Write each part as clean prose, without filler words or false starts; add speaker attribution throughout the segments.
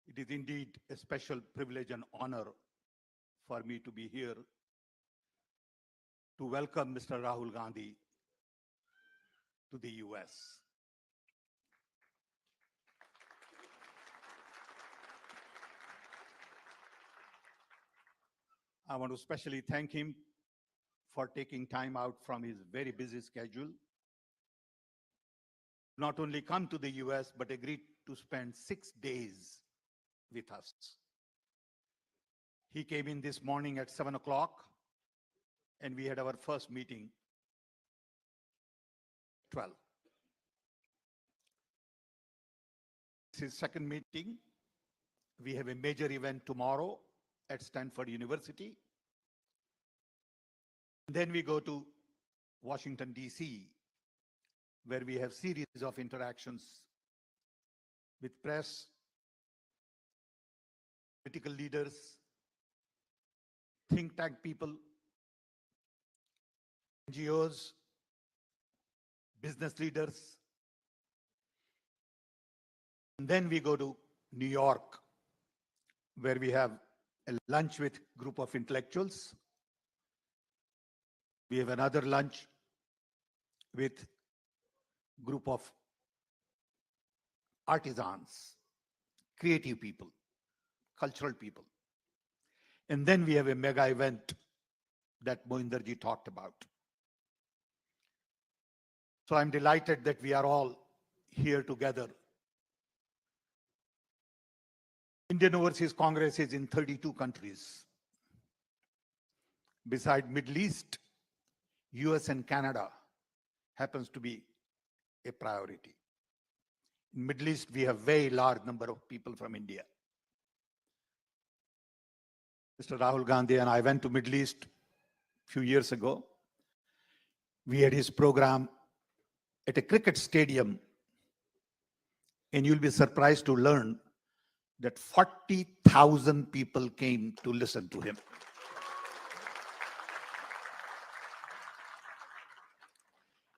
Speaker 1: It is indeed a special privilege and honor for me to be here to welcome Mr. Rahul Gandhi to the US. I want to especially thank him for taking time out from his very busy schedule, not only come to the US, but agreed to spend 6 days with us. He came in this morning at 7 o'clock, and we had our first meeting 12. This is second meeting. We have a major event tomorrow at Stanford University. Then we go to Washington, D.C., where we have series of interactions with press, political leaders, think tank people, NGOs, business leaders. And then we go to New York, where we have a lunch with a group of intellectuals. We have another lunch with a group of artisans, creative people, cultural people. And then we have a mega event that Mohinderji talked about. So I'm delighted that we are all here together. Indian Overseas Congress is in 32 countries. Beside Middle East, US and Canada happens to be a priority. In Middle East, we have a very large number of people from India. Mr. Rahul Gandhi and I went to Middle East a few years ago. We had his program at a cricket stadium, and you'll be surprised to learn that 40,000 people came to listen to him.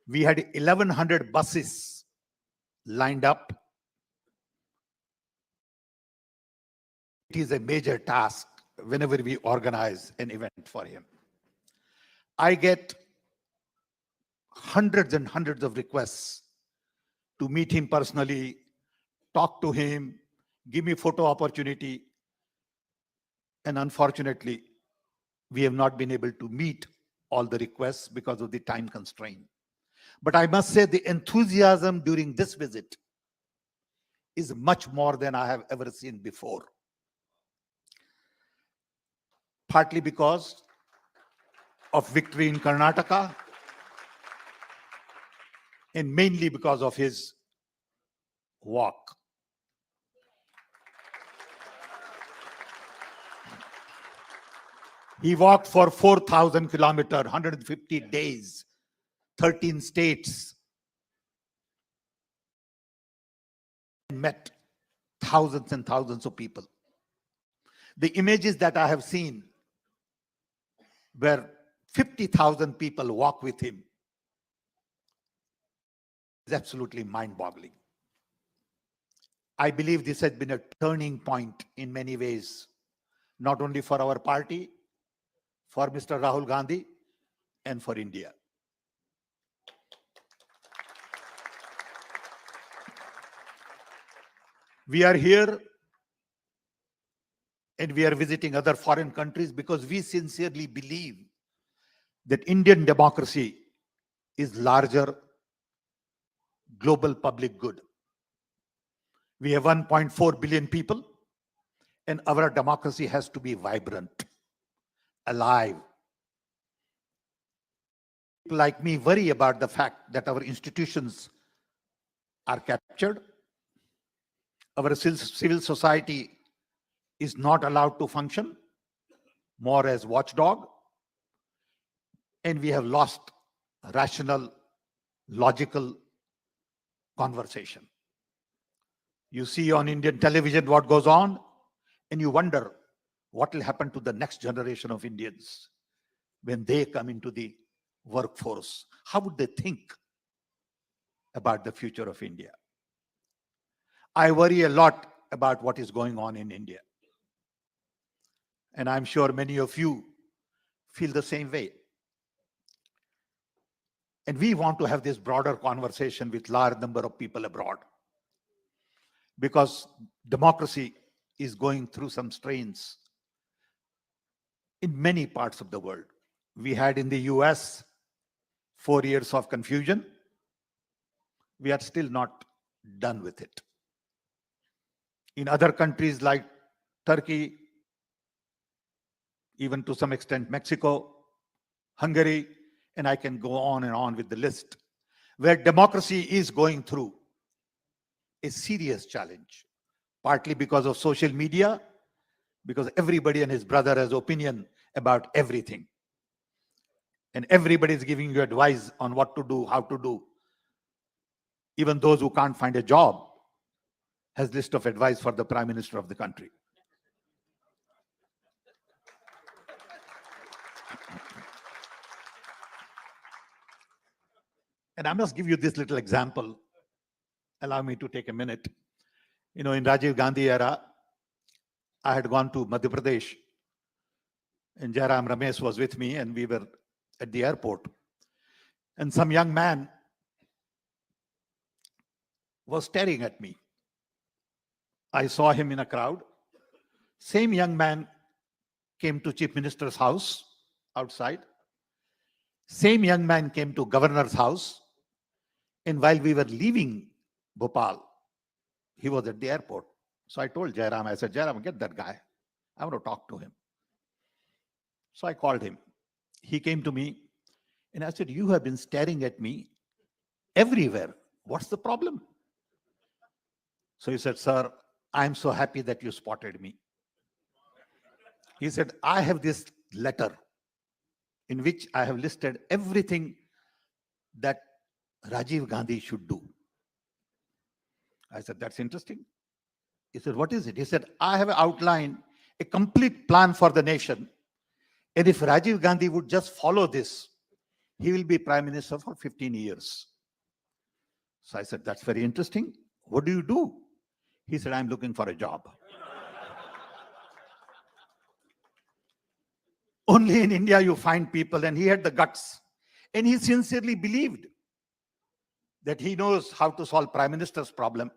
Speaker 1: We had 1,100 buses lined up. It is a major task whenever we organize an event for him. I get hundreds and hundreds of requests to meet him personally, talk to him, give me photo opportunity. And unfortunately, we have not been able to meet all the requests because of the time constraint. But I must say the enthusiasm during this visit is much more than I have ever seen before. Partly because of victory in Karnataka, and mainly because of his walk. He walked for 4,000 kilometers, 150 days, 13 states, and met thousands and thousands of people. The images that I have seen where 50,000 people walk with him is absolutely mind-boggling. I believe this has been a turning point in many ways, not only for our party, for Mr. Rahul Gandhi, and for India. We are here and we are visiting other foreign countries because we sincerely believe that Indian democracy is larger global public good. We have 1.4 billion people, and our democracy has to be vibrant, alive. People like me worry about the fact that our institutions are captured. Our civil society is not allowed to function, more as watchdog, and we have lost rational, logical conversation. You see on Indian television what goes on, and you wonder what will happen to the next generation of Indians when they come into the workforce. How would they think about the future of India? I worry a lot about what is going on in India. And I'm sure many of you feel the same way. And we want to have this broader conversation with large number of people abroad, because democracy is going through some strains in many parts of the world. We had in the US 4 years of confusion. We are still not done with it. In other countries like Turkey, even to some extent Mexico, Hungary, and I can go on and on with the list, where democracy is going through a serious challenge, partly because of social media, because everybody and his brother has opinion about everything. And everybody is giving you advice on what to do, how to do. Even those who can't find a job has list of advice for the Prime Minister of the country. And I must give you this little example. Allow me to take a minute. In Rajiv Gandhi era, I had gone to Madhya Pradesh, and Jairam Ramesh was with me, and we were at the airport. And some young man was staring at me. I saw him in a crowd. Same young man came to Chief Minister's house outside. Same young man came to Governor's house. And while we were leaving Bhopal, he was at the airport. So I told Jairam, I said, Jairam, get that guy. I want to talk to him. So I called him. He came to me and I said, you have been staring at me everywhere. What's the problem? So he said, sir, I'm so happy that you spotted me. He said, I have this letter in which I have listed everything that Rajiv Gandhi should do. I said, that's interesting. He said, what is it? He said, I have outlined a complete plan for the nation. And if Rajiv Gandhi would just follow this, he will be Prime Minister for 15 years. So I said, that's very interesting. What do you do? He said, I'm looking for a job. Only in India you find people, and he had the guts. And he sincerely believed that he knows how to solve Prime Minister's problem,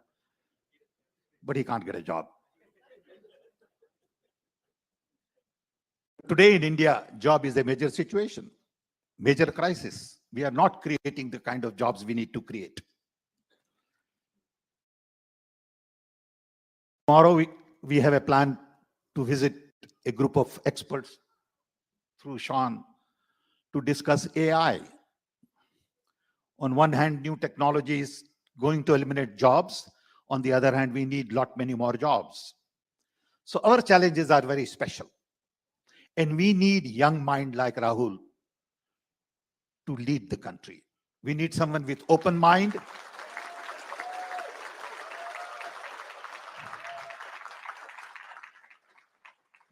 Speaker 1: but he can't get a job. Today in India, job is a major situation, major crisis. We are not creating the kind of jobs we need to create. Tomorrow we have a plan to visit a group of experts through Sean to discuss AI. On one hand, new technology is going to eliminate jobs. On the other hand, we need many more jobs. So our challenges are very special. And we need young mind like Rahul to lead the country. We need someone with open mind.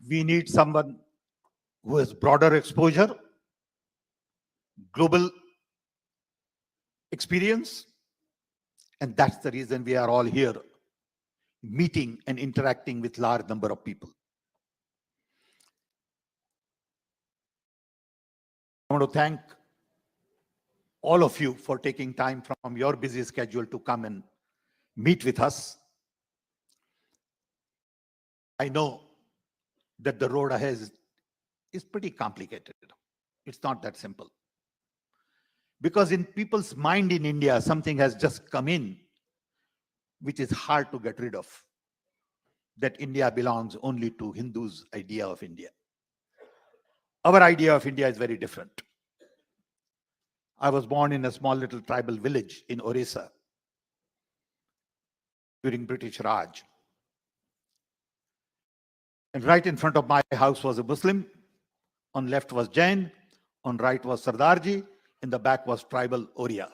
Speaker 1: We need someone who has broader exposure, global experience. And that's the reason we are all here, meeting and interacting with large number of people. I want to thank all of you for taking time from your busy schedule to come and meet with us. I know that the road ahead is pretty complicated. It's not that simple. Because in people's mind in India, something has just come in, which is hard to get rid of. That India belongs only to Hindus' idea of India. Our idea of India is very different. I was born in a small little tribal village in Orissa during British Raj. And right in front of my house was a Muslim. On left was Jain. On right was Sardarji. In the back was tribal Oriya.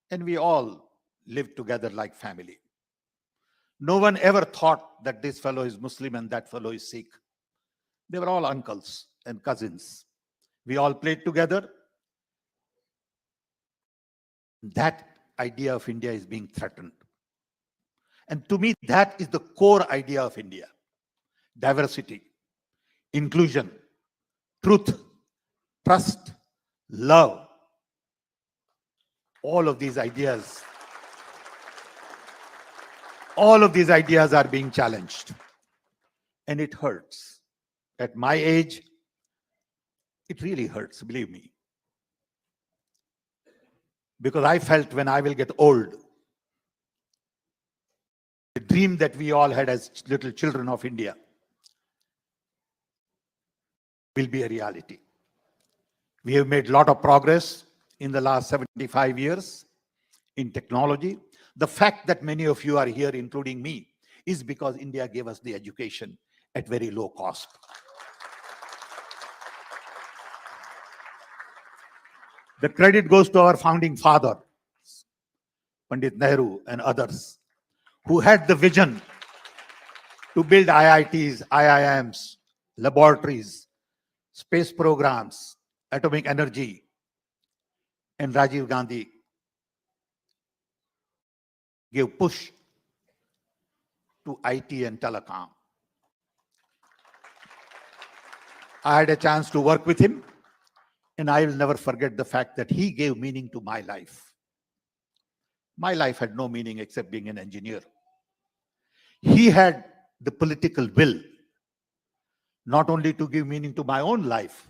Speaker 1: And we all lived together like family. No one ever thought that this fellow is Muslim and that fellow is Sikh. They were all uncles and cousins. We all played together. That idea of India is being threatened. And to me, that is the core idea of India. Diversity, inclusion, truth, trust, love. All of these ideas are being challenged. And it hurts. At my age, it really hurts, believe me. Because I felt when I will get old, the dream that we all had as little children of India will be a reality. We have made a lot of progress in the last 75 years in technology. The fact that many of you are here, including me, is because India gave us the education at very low cost. The credit goes to our founding father, Pandit Nehru and others, who had the vision to build IITs, IIMs, laboratories, space programs, atomic energy, and Rajiv Gandhi gave push to IT and telecom. I had a chance to work with him, and I will never forget the fact that he gave meaning to my life. My life had no meaning except being an engineer. He had the political will, not only to give meaning to my own life,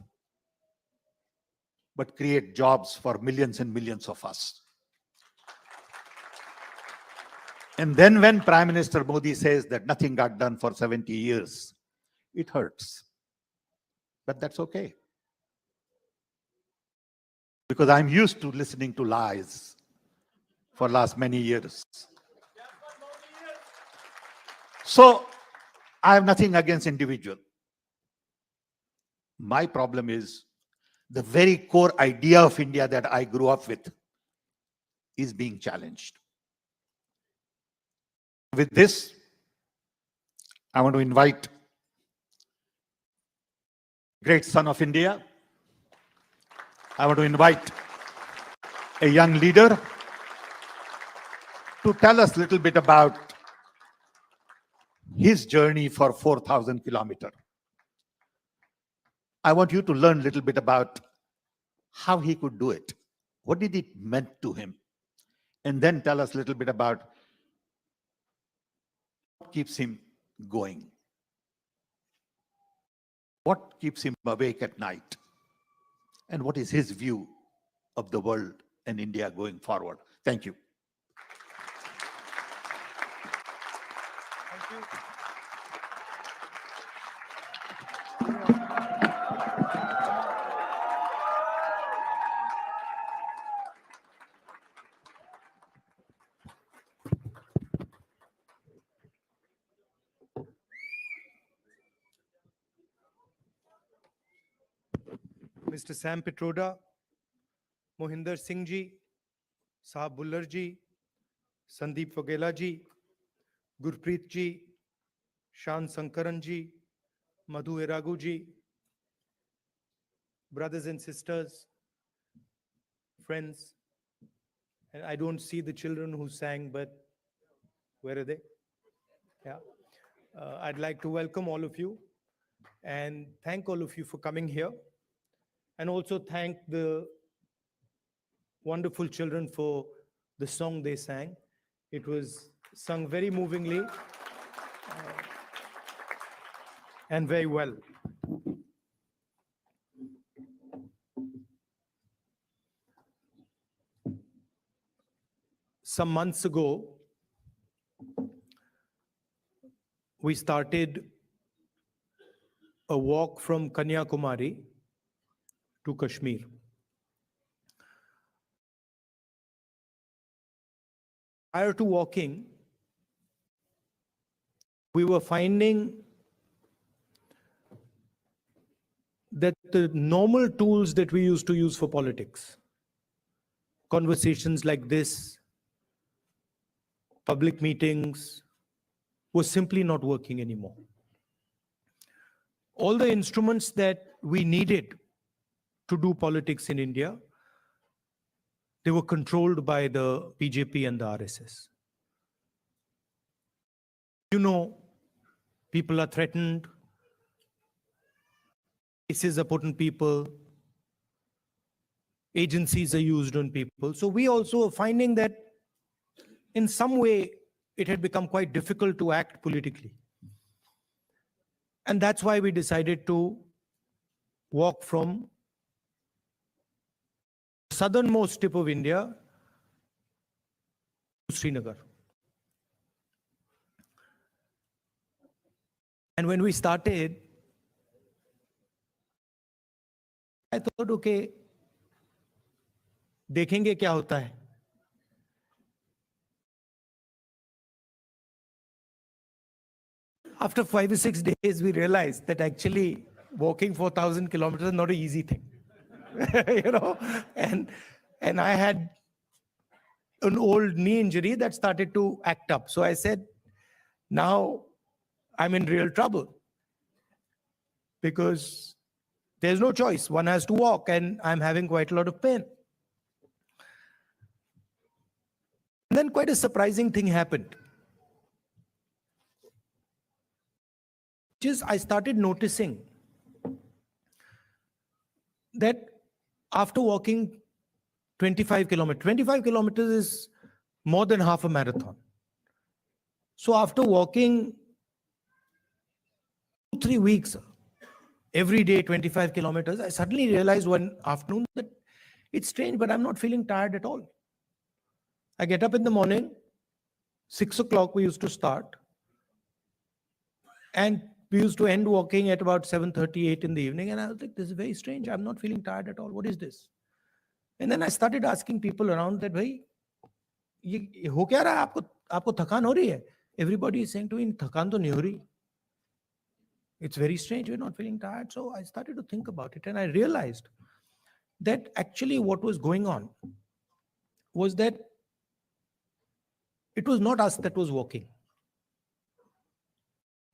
Speaker 1: but create jobs for millions and millions of us. And then when Prime Minister Modi says that nothing got done for 70 years, it hurts. But that's okay. Because I'm used to listening to lies for last many years. So I have nothing against individual. My problem is the very core idea of India that I grew up with is being challenged. With this, I want to invite great son of India. I want to invite a young leader to tell us a little bit about his journey for 4,000 kilometers. I want you to learn a little bit about how he could do it. What did it mean to him? And then tell us a little bit about what keeps him going. What keeps him awake at night? And what is his view of the world and India going forward? Thank you.
Speaker 2: Thank you. Mr. Sam Pitroda, Mohinder Singh ji, Sahab Bullar ji, Sandeep Vagela ji, Gurpreet ji, Shan Sankaran ji, Madhu Eragu ji, brothers and sisters, friends, and I don't see the children who sang, but where are they? Yeah. I'd like to welcome all of you and thank all of you for coming here, and also thank the wonderful children for the song they sang. It was sung very movingly and very well. Some months ago, we started a walk from Kanyakumari to Kashmir. Prior to walking, we were finding that the normal tools that we used to use for politics, conversations like this, public meetings, was simply not working anymore. All the instruments that we needed to do politics in India, they were controlled by the BJP and the RSS. You know, people are threatened, cases are put on people, agencies are used on people. So we also are finding that in some way it had become quite difficult to act politically. And that's why we decided to walk from southernmost tip of India to Srinagar. And when we started, I thought, okay, देखेंगे क्या होता है. After 5 or 6 days, we realized that actually walking 4,000 kilometers is not an easy thing. You know, and I had an old knee injury that started to act up. So I said, now I'm in real trouble because there's no choice. One has to walk, and I'm having quite a lot of pain. And then quite a surprising thing happened. I started noticing that after walking 25 kilometers is more than half a marathon. So after walking 2-3 weeks, every day 25 kilometers, I suddenly realized one afternoon that it's strange, but I'm not feeling tired at all. I get up in the morning, 6 o'clock we used to start, and we used to end walking at about 7:38 in the evening. And I was like, this is very strange. I'm not feeling tired at all. What is this? And then I started asking people around that, bhai, ye ho kya raha hai? Aapko thakan ho rahi hai? Everybody is saying to me, thakan to nahi ho rahi. It's very strange. We're not feeling tired. So I started to think about it, and I realized that actually what was going on was that it was not us that was walking.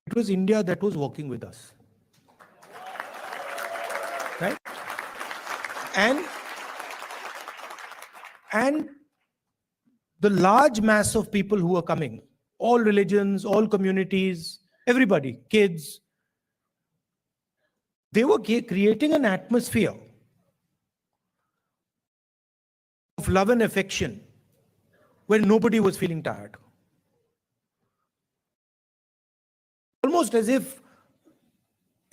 Speaker 2: It was India that was walking with us. Right? And the large mass of people who are coming, all religions, all communities, everybody, kids, they were creating an atmosphere of love and affection where nobody was feeling tired. Almost as if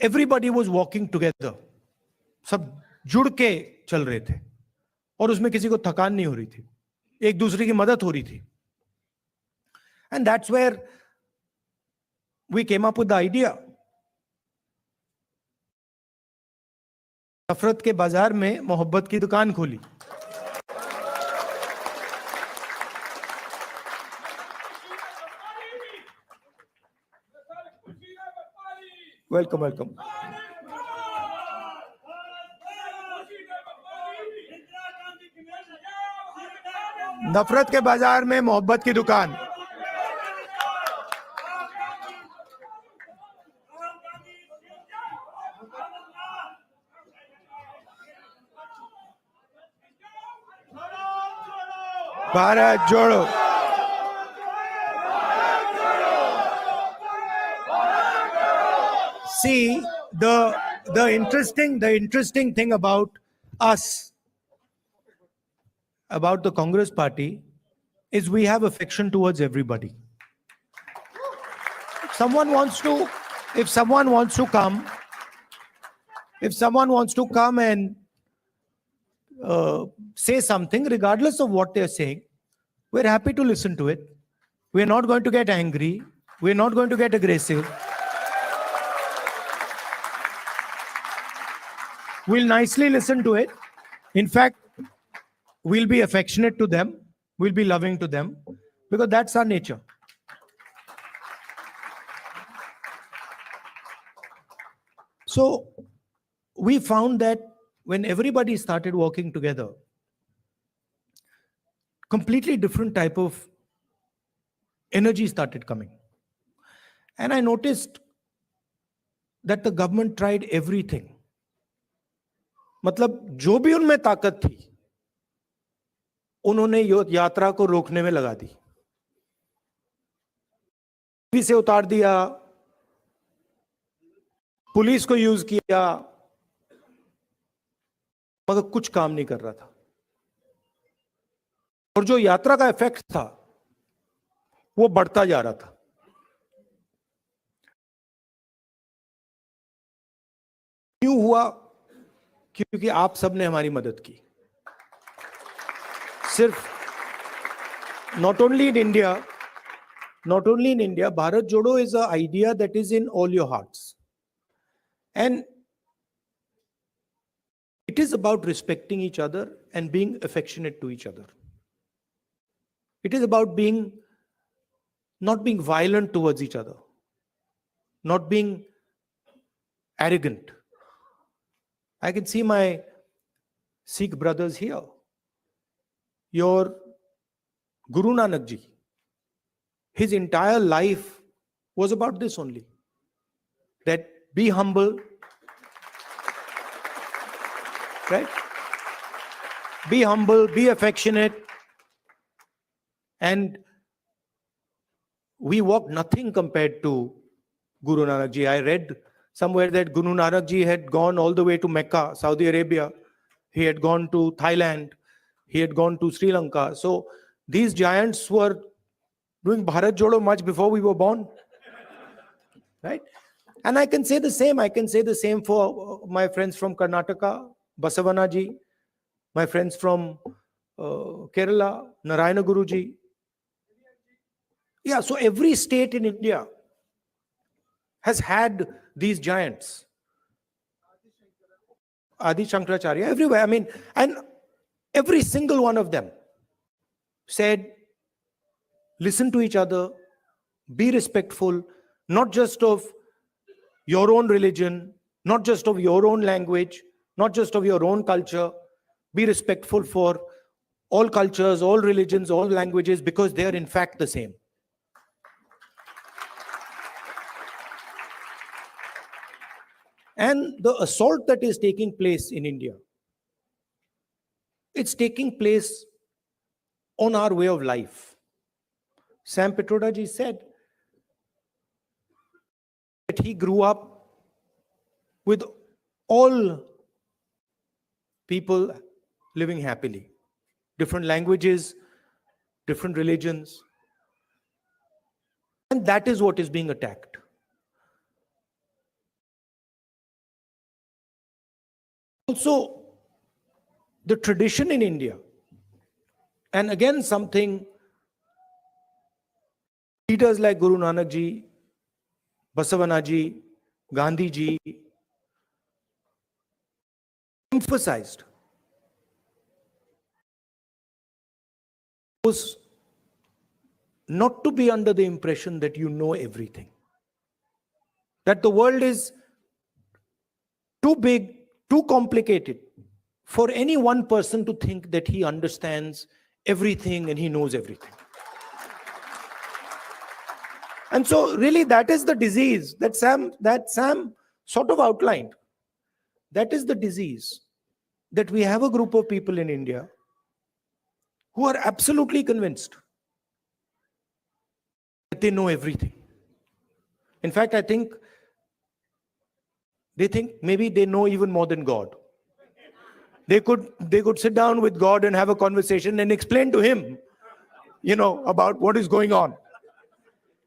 Speaker 2: everybody was walking together. सब जुड़ के चल रहे थे और उसमें किसी को थकान नहीं हो रही थी, एक दूसरे की मदद हो रही थी. And that's where we came up with the idea. नफरत के बाजार में मोहब्बत की दुकान खोली. Welcome, welcome. नफरत के बाजार में मोहब्बत की दुकान. भारत जोड़ो. See, the interesting thing about us, about the Congress party, is we have affection towards everybody. If someone wants to come and say something, regardless of what they're saying, we're happy to listen to it. We're not going to get angry. We're not going to get aggressive. We'll nicely listen to it. In fact, we'll be affectionate to them. We'll be loving to them, because that's our nature. So we found that when everybody started walking together, completely different type of energy started coming. And I noticed that the government tried everything. मतलब जो भी उनमें ताकत थी, उन्होंने यात्रा को रोकने में लगा दी. से उतार दिया, पुलिस को यूज किया, मगर कुछ काम नहीं कर रहा था. और जो यात्रा का इफेक्ट था वो बढ़ता जा रहा था. क्यों हुआ? क्योंकि आप सबने हमारी मदद की. सिर्फ not only in India, Bharat Jodo is an idea that is in all your hearts. And it is about respecting each other and being affectionate to each other. It is about not being violent towards each other, not being arrogant. I can see my Sikh brothers here. Your Guru Nanak ji, his entire life was about this only. That be humble, right? Be humble, be affectionate. And we walk nothing compared to Guru Nanak ji. I read somewhere that Guru Nanak ji had gone all the way to Mecca, Saudi Arabia. He had gone to Thailand. He had gone to Sri Lanka. So these giants were doing Bharat Jodo much before we were born. Right? And I can say the same. I can say the same for my friends from Karnataka, Basavana ji, my friends from Kerala, Narayana Guru ji. Yeah, so every state in India has had these giants. Adi Shankaracharya, everywhere. I mean, and every single one of them said, listen to each other, be respectful, not just of your own religion, not just of your own language, not just of your own culture. Be respectful for all cultures, all religions, all languages, because they are in fact the same. And the assault that is taking place in India, it's taking place on our way of life. Sam Pitroda ji said that he grew up with all people living happily. Different languages, different religions. And that is what is being attacked. Also, the tradition in India, and again something leaders like Guru Nanak ji, Basavana ji, Gandhi ji emphasized was not to be under the impression that you know everything. That the world is too big, too complicated for any one person to think that he understands everything and he knows everything. And so really that is the disease that Sam sort of outlined. That is the disease, that we have a group of people in India who are absolutely convinced that they know everything. In fact, I think they think maybe they know even more than God. They could sit down with God and have a conversation and explain to him, about what is going on.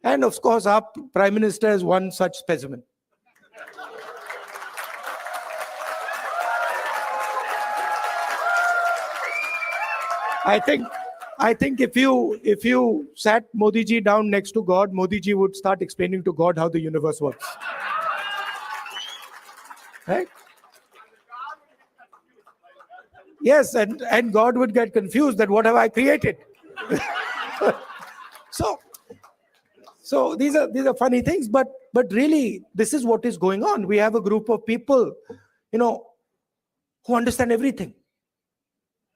Speaker 2: And of course, our Prime Minister is one such specimen. I think if you sat Modi ji down next to God, Modi ji would start explaining to God how the universe works. Right? Yes, and God would get confused that what have I created? So these are funny things, but really this is what is going on. We have a group of people, who understand everything.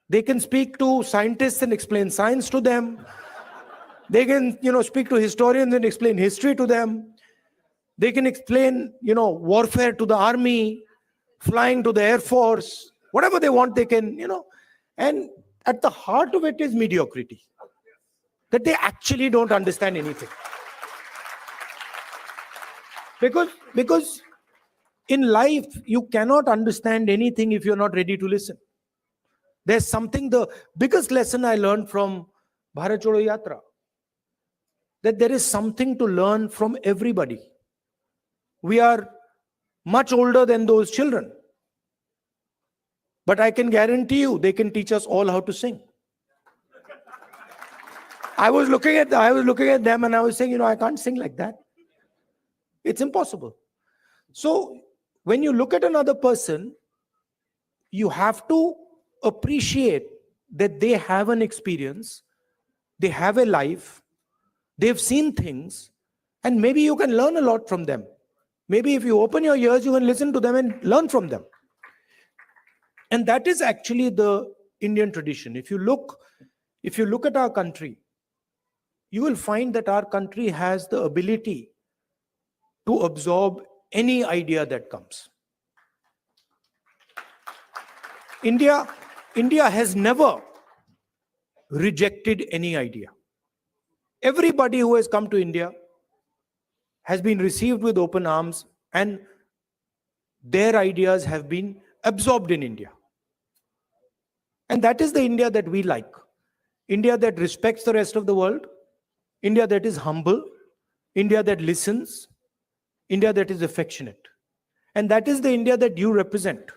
Speaker 2: They can speak to scientists and explain science to them. They can, speak to historians and explain history to them. They can explain, warfare to the army, flying to the Air Force, whatever they want, they can, and at the heart of it is mediocrity. That they actually don't understand anything. Because in life, you cannot understand anything if you're not ready to listen. There's something, the biggest lesson I learned from Bharat Jodo Yatra, that there is something to learn from everybody. We are much older than those children. But I can guarantee you, they can teach us all how to sing. I was looking at them and I was saying, I can't sing like that. It's impossible. So when you look at another person, you have to appreciate that they have an experience, they have a life, they've seen things, and maybe you can learn a lot from them. Maybe if you open your ears, you can listen to them and learn from them. And that is actually the Indian tradition. If you look at our country, you will find that our country has the ability to absorb any idea that comes. India has never rejected any idea. Everybody who has come to India has been received with open arms, and their ideas have been absorbed in India. And that is the India that we like. India that respects the rest of the world, India that is humble, India that listens, India that is affectionate. And that is the India that you represent.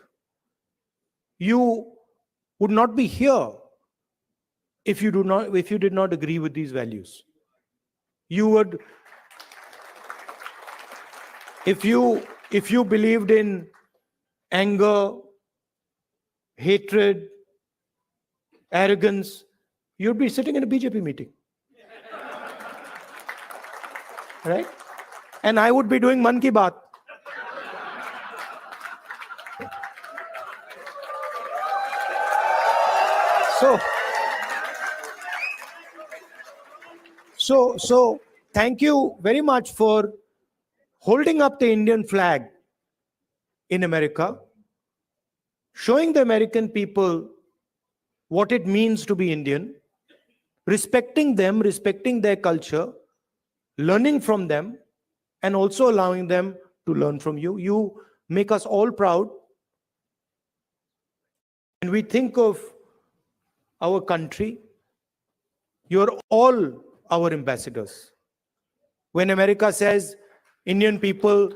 Speaker 2: You would not be here if you did not agree with these values. You would, if you believed in anger, hatred, arrogance, you'd be sitting in a BJP meeting. Right? And I would be doing Man Ki Baat. So thank you very much for holding up the Indian flag in America, showing the American people what it means to be Indian, respecting them, respecting their culture, learning from them, and also allowing them to learn from you. You make us all proud. When we think of our country, you're all our ambassadors. When America says Indian people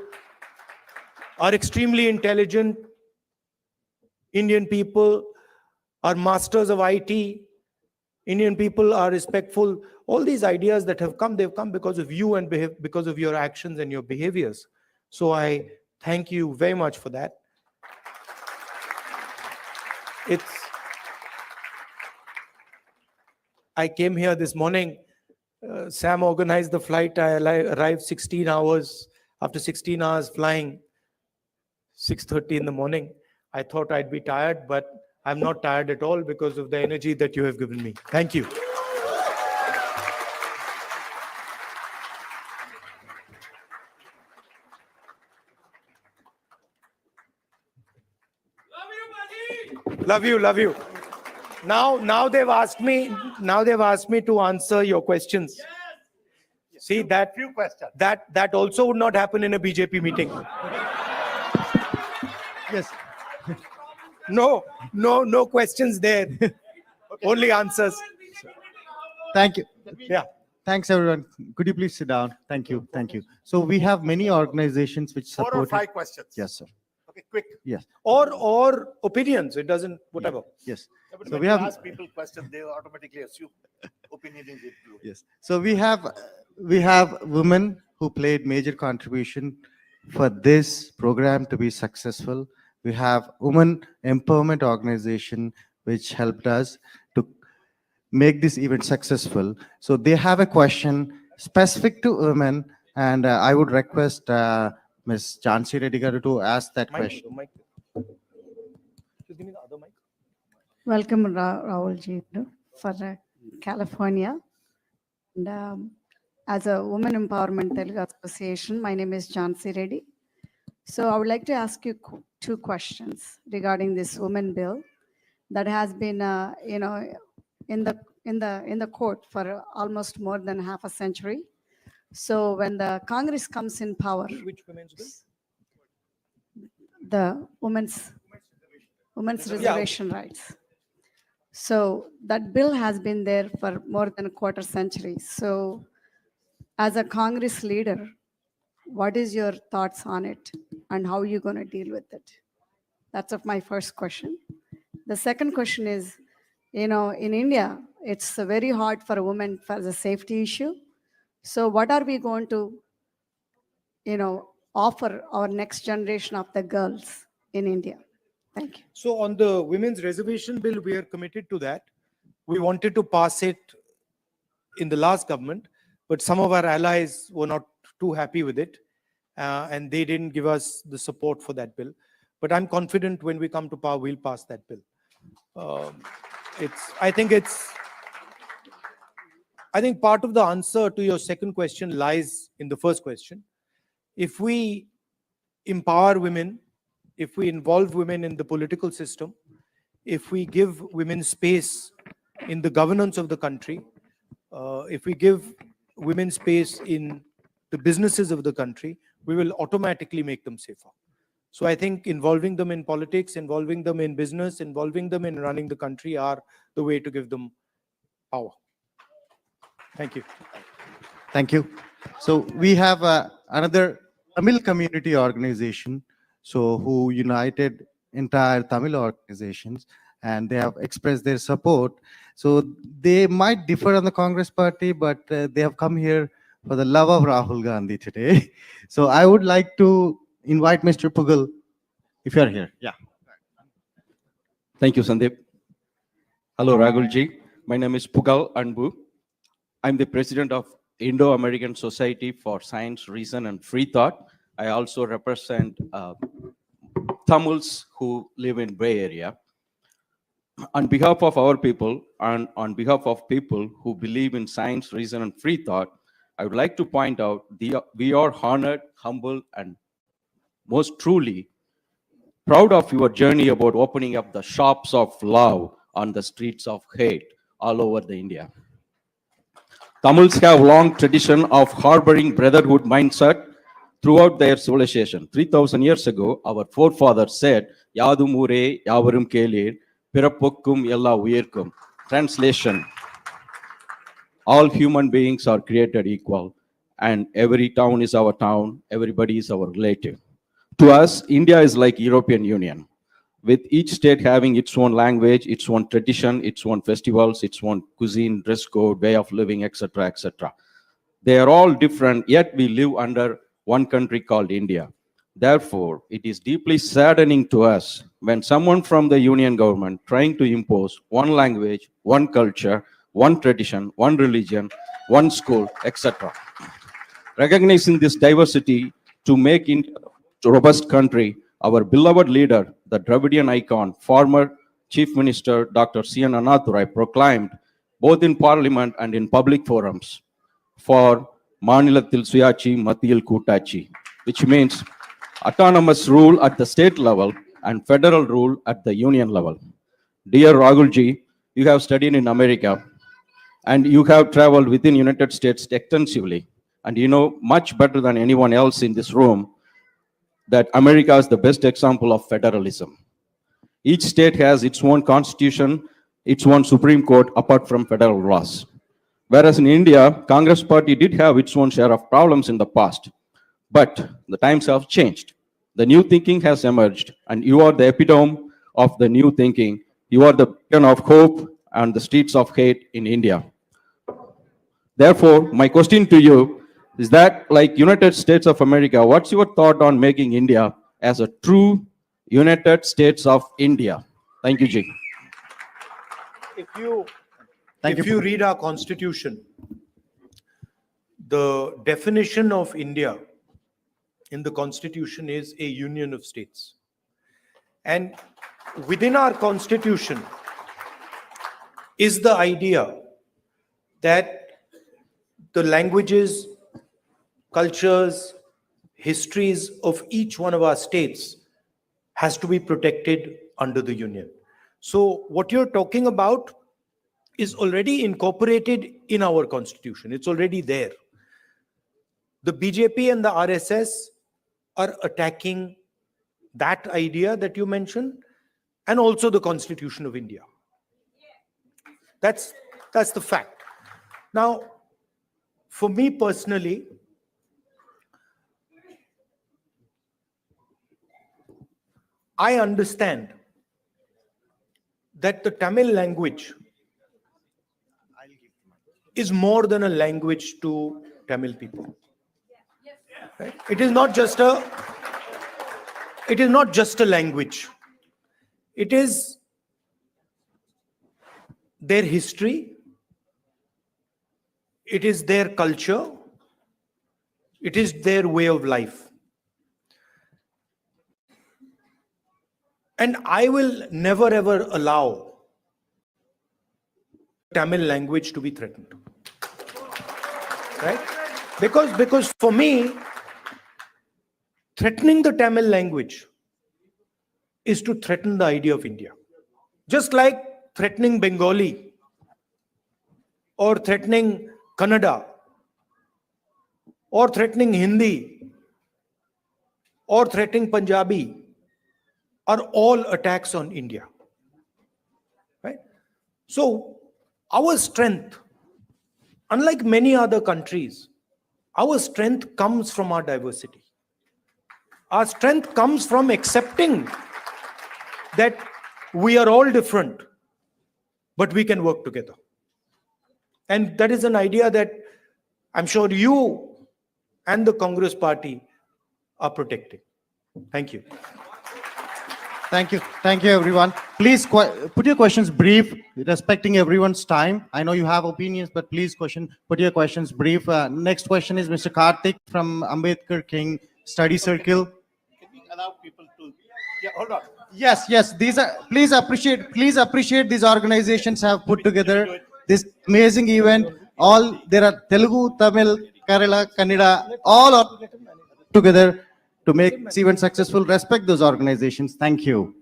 Speaker 2: are extremely intelligent, Indian people are masters of IT, Indian people are respectful, all these ideas that have come, they've come because of you and because of your actions and your behaviors. So I thank you very much for that. I came here this morning. Sam organized the flight. I arrived 16 hours. After 16 hours flying, 6:30 in the morning. I thought I'd be tired, but I'm not tired at all because of the energy that you have given me. Thank you. Love you, love you. Now they've asked me to answer your questions. Yes. See that few questions. That also would not happen in a BJP meeting.
Speaker 3: Yes.
Speaker 2: No questions there. Okay. Only answers.
Speaker 3: Thank you.
Speaker 2: Yeah.
Speaker 3: Thanks, everyone. Could you please sit down? Thank you. Thank you. So we have many organizations which support.
Speaker 1: 4 or 5 questions.
Speaker 3: Yes, sir.
Speaker 1: Okay, quick.
Speaker 3: Yes.
Speaker 2: Or opinions. It doesn't, whatever.
Speaker 3: Yes.
Speaker 1: But
Speaker 3: So
Speaker 1: when
Speaker 3: we
Speaker 1: you
Speaker 3: have.
Speaker 1: ask people questions, they automatically assume opinion is included.
Speaker 3: Yes. So we have women who played major contribution for this program to be successful. We have women empowerment organization which helped us to make this event successful. So they have a question specific to women, and I would request Ms. Jhansi Reddy garu to ask that question.
Speaker 2: Mic. Just give me the other mic.
Speaker 4: Welcome, Rahul ji, for California. And as a Women Empowerment Telugu Association, my name is Jhansi Reddy. So I would like to ask you 2 questions regarding this women bill that has been, in the court for almost more than half a century. So when the Congress comes in power,
Speaker 2: Which women's bill?
Speaker 4: the women's
Speaker 2: Yeah.
Speaker 4: reservation rights. So that bill has been there for more than a quarter century. So as a Congress leader, what is your thoughts on it and how are you going to deal with it? That's of my first question. The second question is, in India, it's very hard for a woman for the safety issue. So what are we going to, offer our next generation of the girls in India? Thank you.
Speaker 2: So on the women's reservation bill, we are committed to that. We wanted to pass it in the last government, but some of our allies were not too happy with it, and they didn't give us the support for that bill. But I'm confident when we come to power, we'll pass that bill. I think part of the answer to your second question lies in the first question. If we empower women, if we involve women in the political system, if we give women space in the governance of the country, if we give women space in the businesses of the country, we will automatically make them safer. So I think involving them in politics, involving them in business, involving them in running the country are the way to give them power. Thank you.
Speaker 3: Thank you. So we have another Tamil community organization, so who united entire Tamil organizations, and they have expressed their support. So they might differ on the Congress party, but they have come here for the love of Rahul Gandhi today. So I would like to invite Mr. Pugal, if you're here. Yeah.
Speaker 5: Thank you, Sandeep. Hello, Rahul ji. My name is Pugal Anbu. I'm the president of Indo-American Society for Science, Reason, and Free Thought. I also represent Tamils who live in Bay Area. On behalf of our people and on behalf of people who believe in science, reason, and free thought, I would like to point out we are honored, humble, and most truly proud of your journey about opening up the shops of love on the streets of hate all over the India. Tamils have long tradition of harboring brotherhood mindset throughout their civilization. 3,000 years ago, our forefathers said, Yadum ure, yavarum kelir, pirapokkum ella uyirkum. Translation, all human beings are created equal, and every town is our town, everybody is our relative. To us, India is like European Union, with each state having its own language, its own tradition, its own festivals, its own cuisine, dress code, way of living, etc., etc. They are all different, yet we live under one country called India. Therefore, it is deeply saddening to us when someone from the union government trying to impose one language, one culture, one tradition, one religion, one school, etc. Recognizing this diversity to make India a robust country, our beloved leader, the Dravidian icon, former Chief Minister Dr. C.N. Anathurai proclaimed, both in Parliament and in public forums, for Manilathil Suyachi Mathil Kutachi, which means autonomous rule at the state level and federal rule at the union level. Dear Rahulji, you have studied in America and you have traveled within United States extensively, and you know much better than anyone else in this room that America is the best example of federalism. Each state has its own constitution, its own Supreme Court apart from federal laws. Whereas in India, Congress party did have its own share of problems in the past, but the times have changed. The new thinking has emerged, and you are the epitome of the new thinking. You are the beacon of hope and the streets of hate in India. Therefore, my question to you is that, like United States of America, what's your thought on making India as a true United States of India? Thank you, Ji.
Speaker 2: If you read our constitution, the definition of India in the constitution is a union of states. And within our constitution is the idea that the languages, cultures, histories of each one of our states has to be protected under the union. So what you're talking about is already incorporated in our constitution. It's already there. The BJP and the RSS are attacking that idea that you mentioned, and also the Constitution of India. That's the fact. Now, for me personally, I understand that the Tamil language is more than a language to Tamil people. Right? It is not just a language. It is their history. It is their culture. It is their way of life. And I will never ever allow Tamil language to be threatened. Right? Because for me, threatening the Tamil language is to threaten the idea of India. Just like threatening Bengali or threatening Kannada or threatening Hindi or threatening Punjabi are all attacks on India. Right? So our strength, unlike many other countries, our strength comes from our diversity. Our strength comes from accepting that we are all different, but we can work together. And that is an idea that I'm sure you and the Congress party are protecting. Thank you.
Speaker 3: Thank you. Thank you, everyone. Please put your questions brief, respecting everyone's time. I know you have opinions, but please put your questions brief. Next question is Mr. Karthik from Ambedkar King Study Circle.
Speaker 1: Can we allow people to? Yeah, hold on.
Speaker 3: Yes. These are, please appreciate these organizations have put together this amazing event. All there are Telugu, Tamil, Kerala, Kannada, all are together to make this event successful. Respect those organizations. Thank you.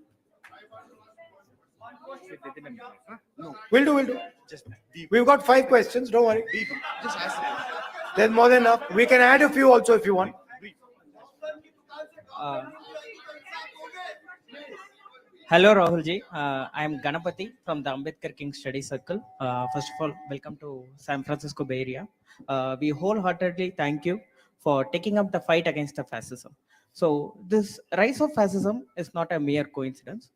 Speaker 2: We'll do. We've got 5 questions, don't worry. There's more than enough. We can add a few also if you want.
Speaker 6: Hello Rahul ji, I am Ganapati from the Ambedkar King Study Circle. First of all, welcome to San Francisco Bay Area. We wholeheartedly thank you for taking up the fight against the fascism. So this rise of fascism is not a mere coincidence.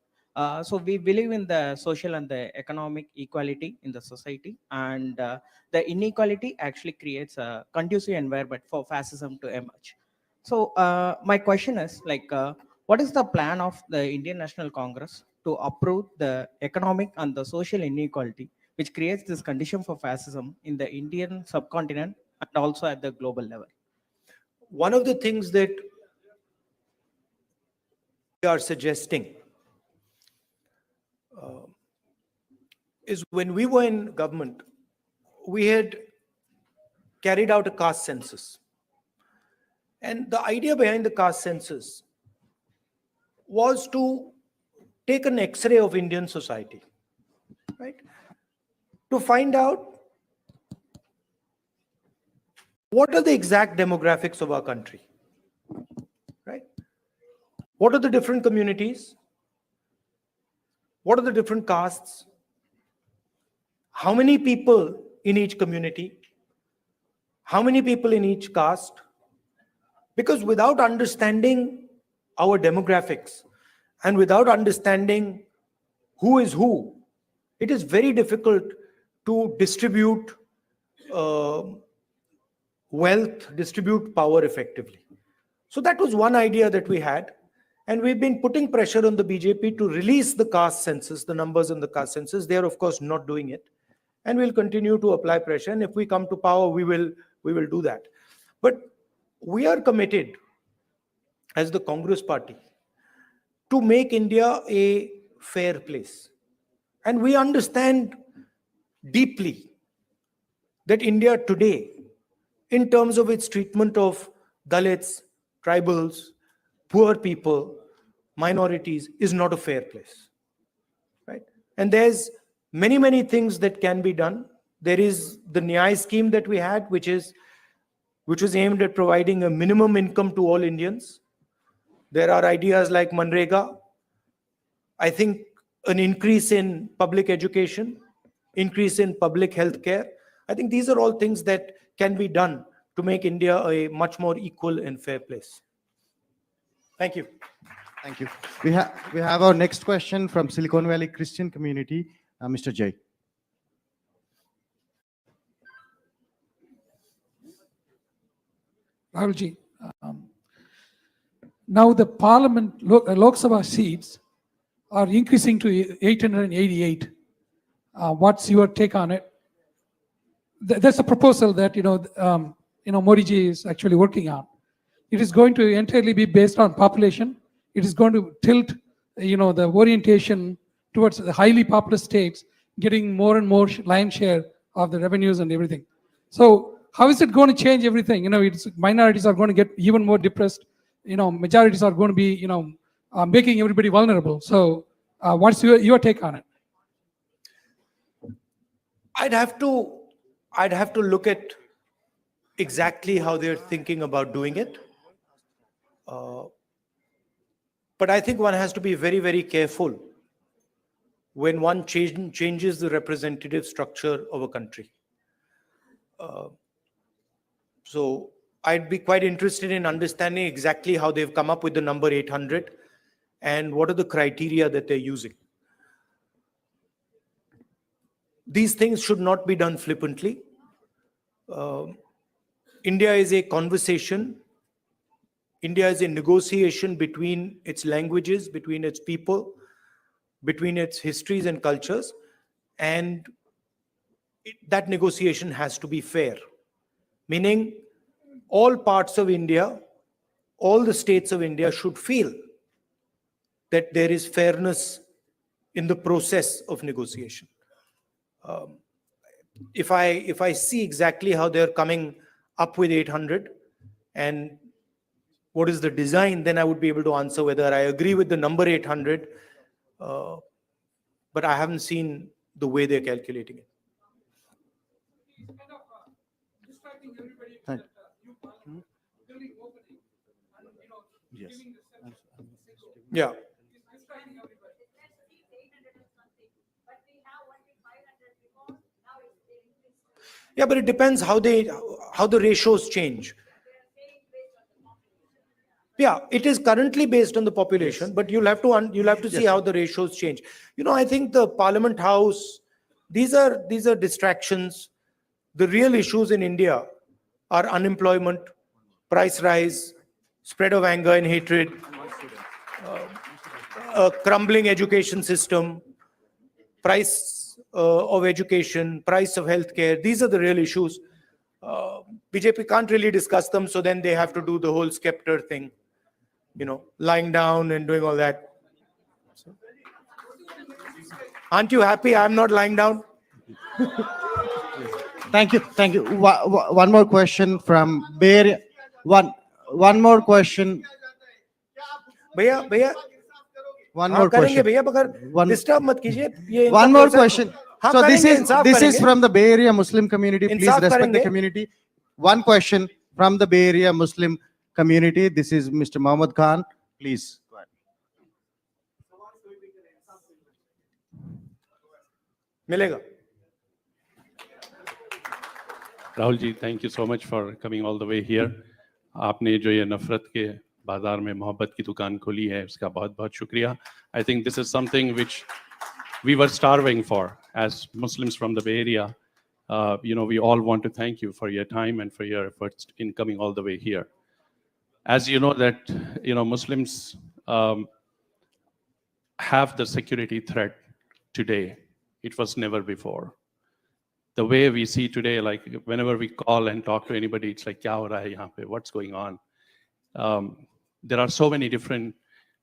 Speaker 6: So we believe in the social and the economic equality in the society, and the inequality actually creates a conducive environment for fascism to emerge. So my question is what is the plan of the Indian National Congress to uproot the economic and the social inequality which creates this condition for fascism in the Indian subcontinent and also at the global level?
Speaker 2: One of the things that we are suggesting is when we were in government, we had carried out a caste census. And the idea behind the caste census was to take an X-ray of Indian society, right? To find out what are the exact demographics of our country, right? What are the different communities? What are the different castes? How many people in each community? How many people in each caste? Because without understanding our demographics and without understanding who is who, it is very difficult to distribute wealth, distribute power effectively. So that was one idea that we had. And we've been putting pressure on the BJP to release the caste census, the numbers in the caste census. They are, of course, not doing it. And we'll continue to apply pressure. And if we come to power, we will do that. But we are committed as the Congress party to make India a fair place. And we understand deeply that India today, in terms of its treatment of Dalits, tribals, poor people, minorities, is not a fair place, right? And there's many things that can be done. There is the Nyay scheme that we had, which which was aimed at providing a minimum income to all Indians. There are ideas like Manrega. I think an increase in public education, increase in public health care. I think these are all things that can be done to make India a much more equal and fair place. Thank you.
Speaker 3: Thank you. We have our next question from Silicon Valley Christian community, Mr. Jay.
Speaker 7: Rahulji, now the Parliament Lok Sabha seats are increasing to 888. What's your take on it? There's a proposal that Modi ji is actually working on. It is going to entirely be based on population. It is going to tilt, the orientation towards the highly populous states, getting more and more lion's share of the revenues and everything. So how is it going to change everything? Minorities are going to get even more depressed. Majorities are going to be, making everybody vulnerable. So what's your take on it?
Speaker 2: I'd have to look at exactly how they're thinking about doing it. But I think one has to be very, very careful when one changes the representative structure of a country. So I'd be quite interested in understanding exactly how they've come up with the number 800 and what are the criteria that they're using. These things should not be done flippantly. India is a conversation. India is a negotiation between its languages, between its people, between its histories and cultures. And that negotiation has to be fair. Meaning all parts of India, all the states of India should feel that there is fairness in the process of negotiation. If I see exactly how they're coming up with 800 and what is the design, then I would be able to answer whether I agree with the number 800, but I haven't seen the way they're calculating it.
Speaker 3: Thank Yes.
Speaker 2: Yeah. Yeah, but it depends how the ratios change. Yeah, it is currently based on the population, but you'll have to see how the ratios change. I think the Parliament House, these are distractions. The real issues in India are unemployment, price rise, spread of anger and hatred, a crumbling education system, price of education, price of healthcare. These are the real issues. BJP can't really discuss them, so then they have to do the whole scepter thing, lying down and doing all that. So, aren't you happy I'm not lying down?
Speaker 3: Thank you. Thank you. One more question from Bay Area. One more question.
Speaker 2: भैया
Speaker 3: One more
Speaker 2: करेंगे
Speaker 3: question.
Speaker 2: भैया मगर
Speaker 3: One-
Speaker 2: disturb मत कीजिए ये इनका
Speaker 3: One more
Speaker 2: process-
Speaker 3: question.
Speaker 2: हाँ,
Speaker 3: So this
Speaker 2: करेंगे,
Speaker 3: is
Speaker 2: इंसाफ
Speaker 3: this is
Speaker 2: करेंगे।
Speaker 3: from the Bay Area Muslim community. Please
Speaker 2: Insaf
Speaker 3: respect the
Speaker 2: करेंगे।
Speaker 3: community. One question from the Bay Area Muslim community. This is Mr. Mohammed Khan. Please. Go ahead.
Speaker 2: मिलेगा।
Speaker 8: Rahul ji, thank you so much for coming all the way here. आपने जो ये नफरत के बाजार में मोहब्बत की दुकान खोली है, उसका बहुत बहुत शुक्रिया. I think this is something which we were starving for as Muslims from the Bay Area. We all want to thank you for your time and for your efforts in coming all the way here. As you know that, Muslims have the security threat today. It was never before. The way we see today, like whenever we call and talk to anybody, it's like, kya ho raha hai yahan pe? What's going on? There are so many different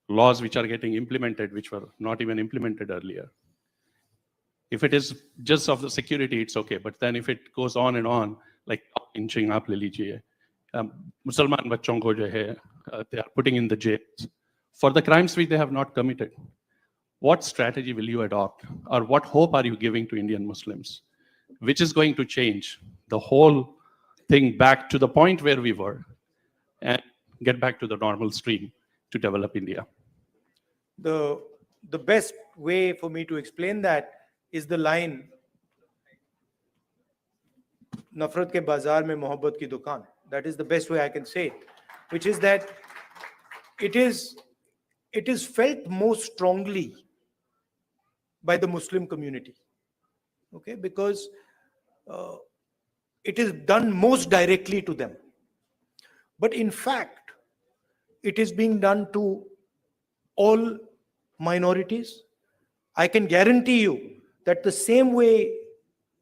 Speaker 8: laws which are getting implemented, which were not even implemented earlier. If it is just of the security, it's okay. But then if it goes on and on, like inching up, le lijiye, Musalman bachon ko jo hai, they are putting in the jails for the crimes which they have not committed. What strategy will you adopt, or what hope are you giving to Indian Muslims, which is going to change the whole thing back to the point where we were and get back to the normal stream to develop India.
Speaker 2: The best way for me to explain that is the line, Nafrat ke bazaar mein mohabbat ki dukaan. That is the best way I can say it, which is that it is felt most strongly by the Muslim community, okay, because it is done most directly to them. But in fact, it is being done to all minorities. I can guarantee you that the same way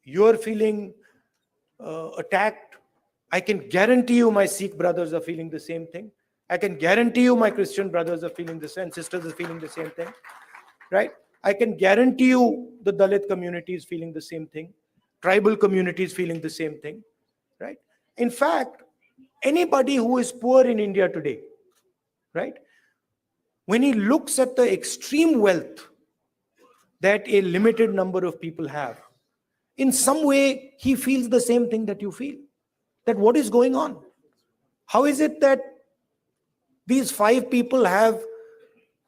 Speaker 2: you're feeling attacked, I can guarantee you my Sikh brothers are feeling the same thing. I can guarantee you my Christian brothers are feeling the same, sisters are feeling the same thing, right? I can guarantee you the Dalit community is feeling the same thing. Tribal community is feeling the same thing, right? In fact, anybody who is poor in India today, right? When he looks at the extreme wealth that a limited number of people have, in some way, he feels the same thing that you feel. That what is going on? How is it that these 5 people have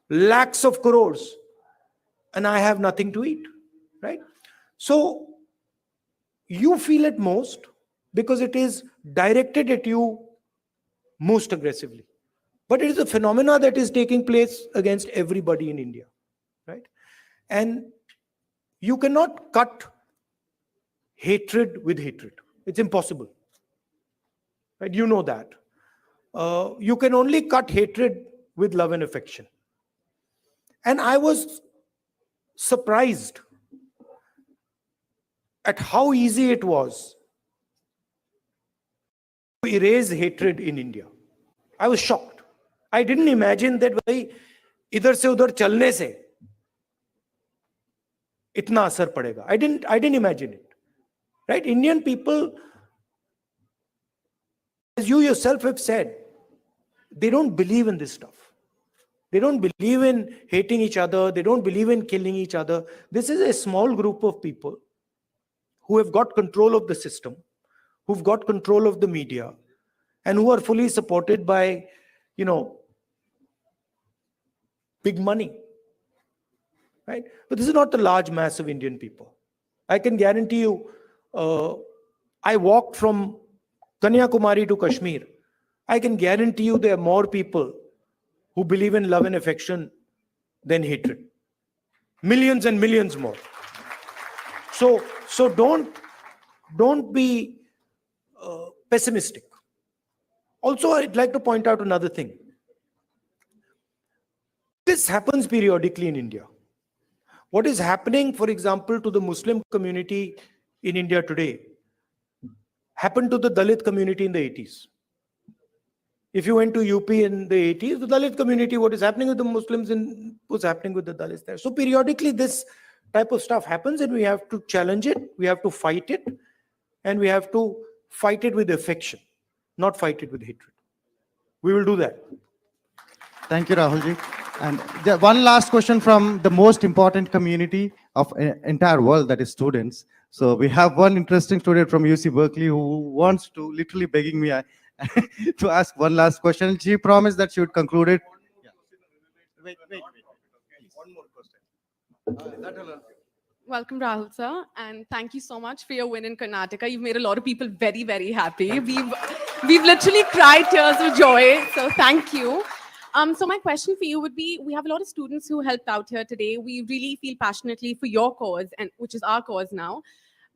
Speaker 2: lakhs of crores and I have nothing to eat, right? So you feel it most because it is directed at you most aggressively. But it is a phenomena that is taking place against everybody in India, right? And you cannot cut hatred with hatred. It's impossible, right? You know that. You can only cut hatred with love and affection. And I was surprised at how easy it was to erase hatred in India. I was shocked. I didn't imagine that bhai idhar se udhar chalne se itna asar padega. I didn't imagine it. Right? Indian people, as you yourself have said, they don't believe in this stuff. They don't believe in hating each other. They don't believe in killing each other. This is a small group of people who have got control of the system, who've got control of the media, and who are fully supported by, big money. Right? But this is not the large mass of Indian people. I can guarantee you, I walked from Kanyakumari to Kashmir. I can guarantee you there are more people who believe in love and affection than hatred. Millions and millions more. So don't be pessimistic. Also, I'd like to point out another thing. This happens periodically in India. What is happening, for example, to the Muslim community in India today happened to the Dalit community in the 80s. If you went to UP in the 80s, the Dalit community, what is happening with the Muslims was happening with the Dalits there. So periodically this type of stuff happens and we have to challenge it, we have to fight it, and we have to fight it with affection, not fight it with hatred. We will do that.
Speaker 3: Thank you, Rahulji. And one last question from the most important community of entire world, that is students. So we have one interesting student from UC Berkeley who wants to, literally begging me to ask one last question. She promised that she would conclude it. Yeah. Wait. One more question.
Speaker 9: Welcome, Rahul sir, and thank you so much for your win in Karnataka. You've made a lot of people very, very happy. We've literally cried tears of joy, so thank you. So my question for you would be, we have a lot of students who helped out here today. We really feel passionately for your cause, and which is our cause now.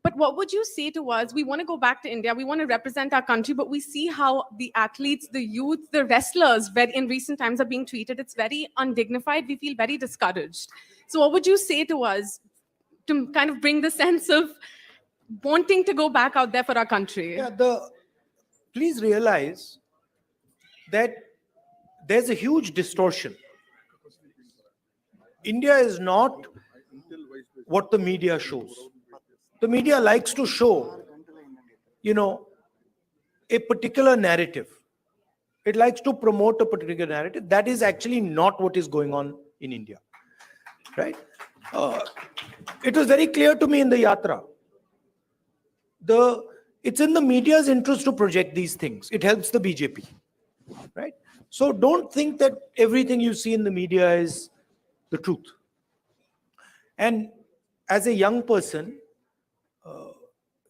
Speaker 9: But what would you say to us? We want to go back to India. We want to represent our country, but we see how the athletes, the youth, the wrestlers in recent times are being treated. It's very undignified. We feel very discouraged. So what would you say to us to kind of bring the sense of wanting to go back out there for our country?
Speaker 2: Yeah, please realize that there's a huge distortion. India is not what the media shows. The media likes to show, a particular narrative. It likes to promote a particular narrative. That is actually not what is going on in India, right? It was very clear to me in the Yatra. The it's in the media's interest to project these things. It helps the BJP, right? So don't think that everything you see in the media is the truth. And as a young person,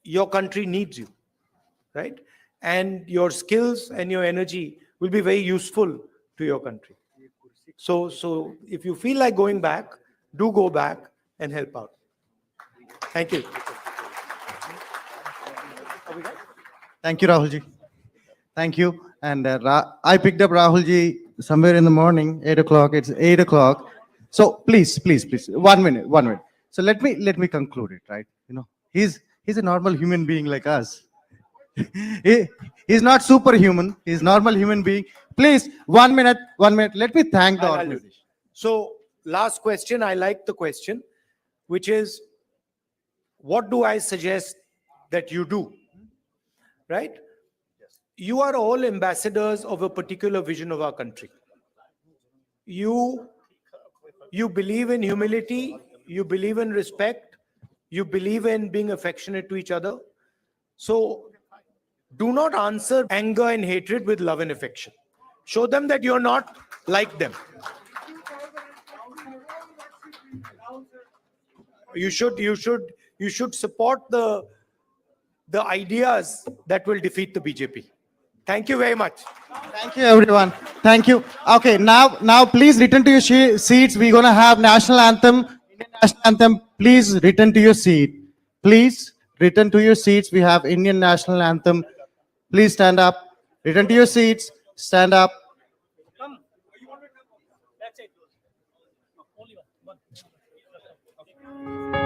Speaker 2: your country needs you, right? And your skills and your energy will be very useful to your country. So if you feel like going back, do go back and help out. Thank you.
Speaker 3: Thank you, Rahul ji. Thank you. And I picked up Rahul ji somewhere in the morning, 8 o'clock. It's 8 o'clock. So please, 1 minute. So let me conclude it, right? You know, he's a normal human being like us. He's not superhuman. He's normal human being. Please, 1 minute. Let me thank the organization.
Speaker 2: So last question, I like the question, which is, what do I suggest that you do? Right? You are all ambassadors of a particular vision of our country. You believe in humility, you believe in respect, you believe in being affectionate to each other. So do not answer anger and hatred with love and affection. Show them that you're not like them. You should support the ideas that will defeat the BJP. Thank you very much.
Speaker 3: Thank you, everyone. Thank you. Okay, now please return to your seats. We're going to have national anthem. Indian national anthem. Please return to your seat. Please return to your seats. We have Indian national anthem. Please stand up. Return to your seats. Stand up.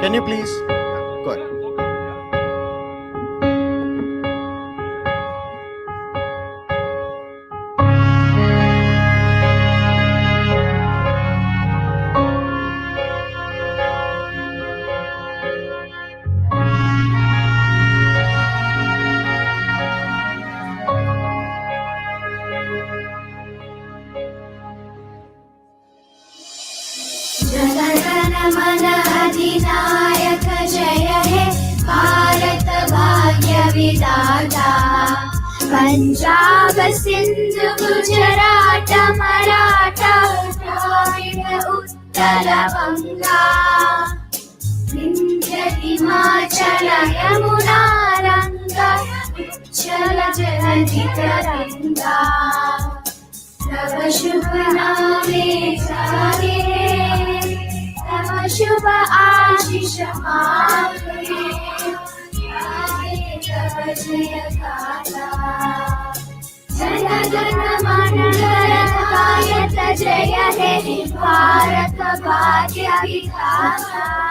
Speaker 3: Can you please go ahead?
Speaker 10: जनगण मन अधिनायक जय हे भारत भाग्य विधाता पंजाब सिंध गुजरात मराठा द्राविड उत्कल बंगा विंध्य हिमाचल यमुना गंगा उच्चल जलधि तरंगा तव शुभ नामे जागे तव शुभ आशीष मांगे तव जय गाथा जन गण मन गण गायत जय हे भारत भाग्य विधाता।